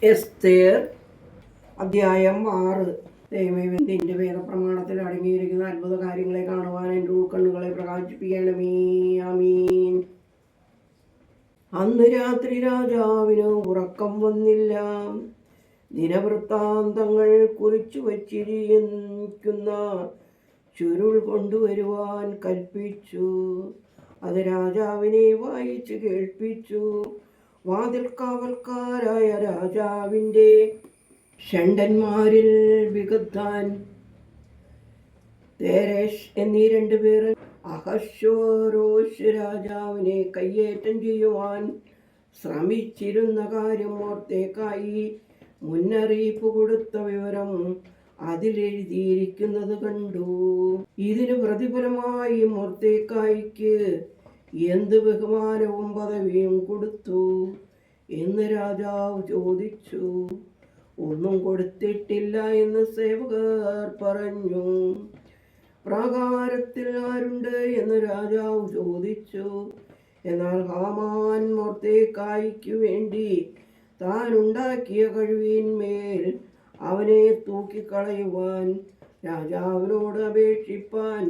എസ്തേർ അധ്യായം 6. ദൈവമേ, നിന്റെ വേദപ്രമാണത്തിൽ അടങ്ങിയിരിക്കുന്ന അത്ഭുത കാര്യങ്ങളെ കാണുവാൻ എൻ്റെ ഉൾക്കണ്ണുകളെ പ്രകാശിപ്പിക്കണമേ. ആമീൻ. അന്ന് രാത്രി രാജാവിന് ഉറക്കം വന്നില്ല. ദിനവൃത്താന്തങ്ങൾ കുറിച്ചു വച്ചിരിക്കുന്ന ചുരുൾ കൊണ്ടുവരുവാൻ കൽപ്പിച്ചു. അത് രാജാവിനെ വായിച്ചു കേൾപ്പിച്ചു. വാതിൽക്കാവൽക്കാരായ രാജാവിൻ്റെ ഷണ്ടന്മാരിൽ വിഗദ്ധാൻ, തേരേഷ് എന്നീ 2 പേർ അഹശ്വേരോശ് രാജാവിനെ കയ്യേറ്റം ചെയ്യുവാൻ ശ്രമിച്ചിരുന്ന കാര്യം മൊർദെഖായി മുന്നറിയിപ്പ് കൊടുത്ത വിവരം അതിലെഴുതിയിരിക്കുന്നത് കണ്ടു. ഇതിന് പ്രതിഫലമായി മൊർദെഖായിക്ക് എന്ത് ബഹുമാനവും പദവിയും കൊടുത്തു എന്ന് രാജാവ് ചോദിച്ചു. ഒന്നും കൊടുത്തിട്ടില്ല എന്ന് സേവകർ പറഞ്ഞു. പ്രാകാരത്തിൽ ആരുണ്ട് എന്ന് രാജാവ് ചോദിച്ചു. എന്നാൽ ഹാമാൻ മൊർദെഖായിക്ക് വേണ്ടി താൻ ഉണ്ടാക്കിയ കഴിവിന്മേൽ അവനെ തൂക്കിക്കളയുവാൻ രാജാവിനോട് അപേക്ഷിപ്പാൻ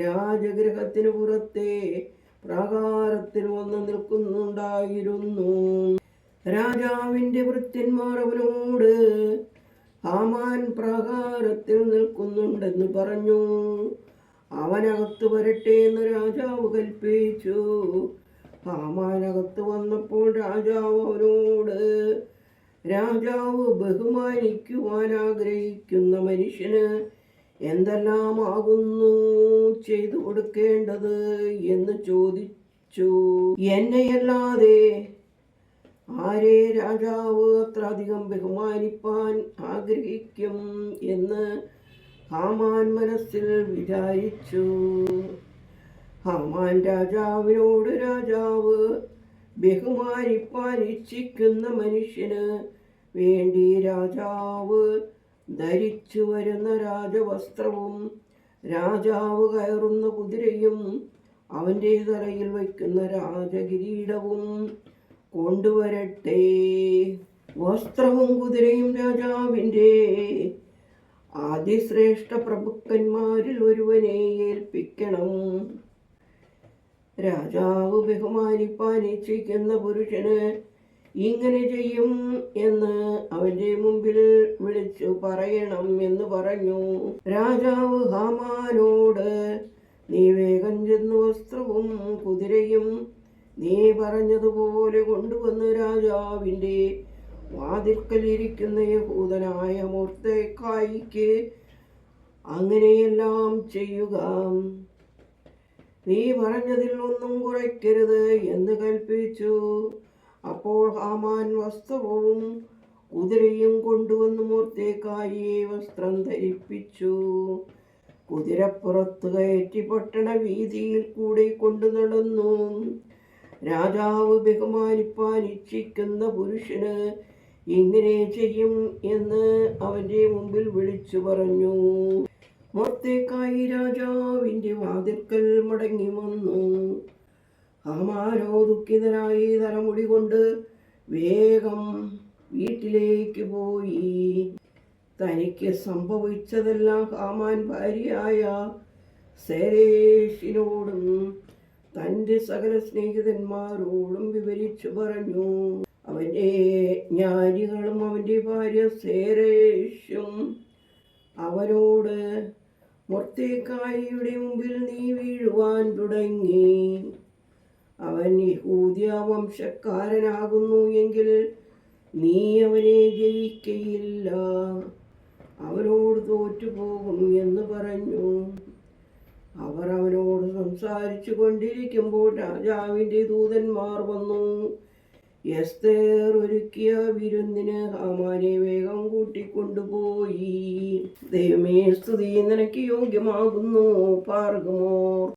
രാജഗൃഹത്തിന് പുറത്തെ പ്രാകാരത്തിൽ വന്ന് നിൽക്കുന്നുണ്ടായിരുന്നു. രാജാവിൻ്റെ ഭൃത്യന്മാർ അവനോട്, ഹാമാൻ പ്രാകാരത്തിൽ നിൽക്കുന്നുണ്ടെന്ന് പറഞ്ഞു. അവനകത്ത് വരട്ടെ എന്ന് രാജാവ് കൽപ്പിച്ചു. ഹാമാൻ അകത്ത് വന്നപ്പോൾ രാജാവ് അവനോട്, രാജാവ് ബഹുമാനിക്കുവാൻ ആഗ്രഹിക്കുന്ന മനുഷ്യന് എന്തെല്ലാമാകുന്നു ചെയ്തു കൊടുക്കേണ്ടത് എന്ന് ചോദിച്ചു. എന്നെയല്ലാതെ ആരെ രാജാവ് അത്രയധികം ബഹുമാനിപ്പാൻ ആഗ്രഹിക്കും എന്ന് ഹാമാൻ മനസ്സിൽ വിചാരിച്ചു. ഹാമാൻ രാജാവിനോട്, രാജാവ് ബഹുമാനിപ്പാൻ ഇച്ഛിക്കുന്ന മനുഷ്യന് വേണ്ടി രാജാവ് ധരിച്ചു വരുന്ന രാജവസ്ത്രവും രാജാവ് കയറുന്ന കുതിരയും അവൻ്റെ തലയിൽ വയ്ക്കുന്ന രാജകിരീടവും കൊണ്ടുവരട്ടെ. വസ്ത്രവും കുതിരയും രാജാവിൻ്റെ അതിശ്രേഷ്ഠ പ്രഭുക്കന്മാരിൽ ഒരുവനെ ഏൽപ്പിക്കണം. രാജാവ് ബഹുമാനിപ്പാൻ ഇച്ഛിക്കുന്ന പുരുഷന് ഇങ്ങനെ ചെയ്യും എന്ന് അവൻ്റെ മുമ്പിൽ വിളിച്ചു പറയണം എന്ന് പറഞ്ഞു. രാജാവ് ഹാമാനോട്, നീ വേഗം ചെന്ന് വസ്ത്രവും കുതിരയും നീ പറഞ്ഞതുപോലെ കൊണ്ടുവന്ന് രാജാവിൻ്റെ വാതിൽക്കലിരിക്കുന്ന യഹൂദനായ മൊർദെഖായിക്ക് അങ്ങനെയെല്ലാം ചെയ്യുക. നീ പറഞ്ഞതിൽ ഒന്നും കുറയ്ക്കരുത് എന്ന് കൽപ്പിച്ചു. അപ്പോൾ ഹാമാൻ വസ്ത്രവും കുതിരയും കൊണ്ടുവന്ന് മൊർദെഖായിയെ വസ്ത്രം ധരിപ്പിച്ചു. കുതിരപ്പുറത്ത് കയറ്റി പട്ടണ വീതിയിൽ കൂടെ കൊണ്ടു നടന്നു. രാജാവ് ബഹുമാനിപ്പാൻ ഇച്ഛിക്കുന്ന പുരുഷന് ഇങ്ങനെ ചെയ്യും എന്ന് അവൻ്റെ മുമ്പിൽ വിളിച്ചു പറഞ്ഞു. മൊർദെഖായി രാജാവിൻ്റെ വാതിൽക്കൽ മടങ്ങി വന്നു. ഹാമാനോ ദുഃഖിതനായി തലമുടി കൊണ്ട് വേഗം വീട്ടിലേക്ക് പോയി. തനിക്ക് സംഭവിച്ചതെല്ലാം ഹാമാൻ ഭാര്യയായ സേരേഷിനോടും തൻ്റെ സകല സ്നേഹിതന്മാരോടും വിവരിച്ചു പറഞ്ഞു. അവൻ്റെ ജ്ഞാനികളും അവൻ്റെ ഭാര്യ സേരേഷും അവനോട്, മൊർദെഖായിയുടെ മുമ്പിൽ നീ വീഴുവാൻ തുടങ്ങി. അവൻ യഹൂദ്യ വംശക്കാരനാകുന്നു എങ്കിൽ നീ അവനെ ജയിക്കയില്ല, അവനോട് തോറ്റുപോകും എന്ന് പറഞ്ഞു. അവർ അവനോട് സംസാരിച്ചു കൊണ്ടിരിക്കുമ്പോൾ രാജാവിൻ്റെ ദൂതന്മാർ വന്നു. എസ്തേർ ഒരുക്കിയ വിരുന്നിന് ഹാമാനെ വേഗം കൂട്ടിക്കൊണ്ടുപോയി. ദൈവമേ, സ്തുതി നിനക്ക് യോഗ്യമാകുന്നു. പാർക്കുമോർ.